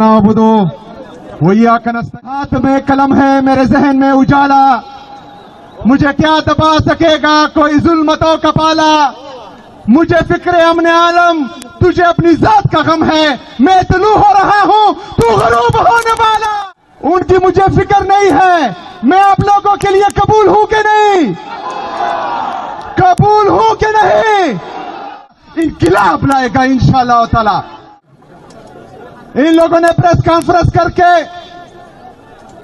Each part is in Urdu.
نعبدو وإياک نستعین۔ ہاتھ میں قلم ہے میرے ذہن میں اجالا، مجھے کیا دبا سکے گا کوئی ظلمتوں کا پالا، مجھے فکر امن عالم تجھے اپنی ذات کا غم ہے، میں طلوع ہو رہا ہوں تو غروب ہونے والا۔ ان کی مجھے فکر نہیں ہے، میں آپ لوگوں کے لیے قبول ہوں کہ نہیں، قبول ہوں کہ نہیں، انقلاب لائے گا انشاءاللہ تعالی۔ ان لوگوں نے پریس کانفرنس کر کے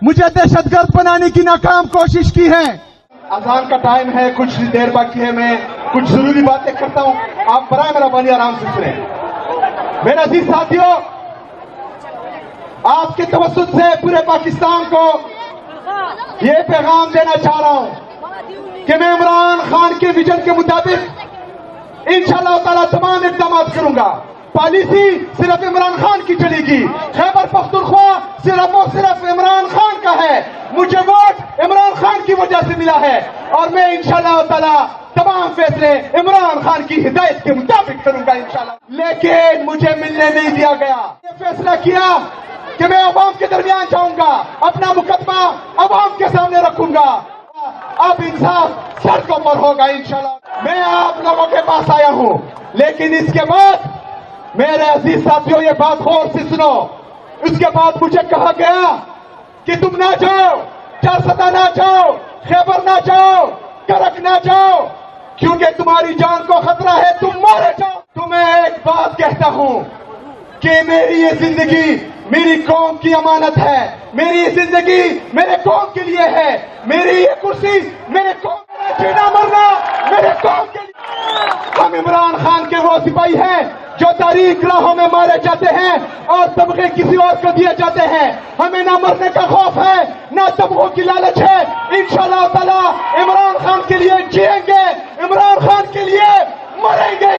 مجھے دہشت گرد بنانے کی ناکام کوشش کی ہے۔ اذان کا ٹائم ہے، کچھ دیر باقی ہے، میں کچھ ضروری باتیں کرتا ہوں، آپ برائے مہربانی آرام سے سنیں۔ میرے عزیز ساتھیوں، آپ کے توسط سے پورے پاکستان کو یہ پیغام دینا چاہ رہا ہوں کہ میں عمران خان کے ویژن کے مطابق انشاءاللہ تعالی تمام اقدامات کروں گا۔ پالیسی صرف عمران خان کی چلے گی، خیبر پختونخوا صرف اور صرف عمران خان کا ہے، مجھے ووٹ عمران خان کی وجہ سے ملا ہے، اور میں انشاءاللہ تعالی تمام فیصلے عمران خان کی ہدایت کے مطابق کروں گا انشاءاللہ۔ لیکن مجھے ملنے نہیں دیا گیا، یہ فیصلہ کیا کہ میں عوام کے درمیان جاؤں گا، اپنا مقدمہ عوام کے سامنے رکھوں گا، اب انصاف سڑکوں پر ہوگا انشاءاللہ۔ میں آپ لوگوں کے پاس آیا ہوں، لیکن اس کے بعد میرے عزیز ساتھیوں یہ بات غور سے سنو، اس کے بعد مجھے کہا گیا کہ تم نہ جاؤ، چارسدہ نہ جاؤ، خیبر نہ جاؤ، کرک نہ جاؤ، کیونکہ تمہاری جان کو خطرہ ہے، تم مارے جاؤ۔ تمہیں ایک بات کہتا ہوں کہ میری یہ زندگی میری قوم کی امانت ہے، میری یہ زندگی میرے قوم کے لیے ہے، میری یہ کرسی میرے قوم کا جینا مرنا میرے قوم کے لیے۔ ہم عمران خان کے وہ سپاہی ہیں جو تاریخ راہوں میں مارے جاتے ہیں اور تمغے کسی اور کو دیے جاتے ہیں، ہمیں نہ مرنے کا خوف ہے نہ تمغوں کی لالچ ہے، انشاءاللہ تعالی عمران خان کے لیے جیئیں گے۔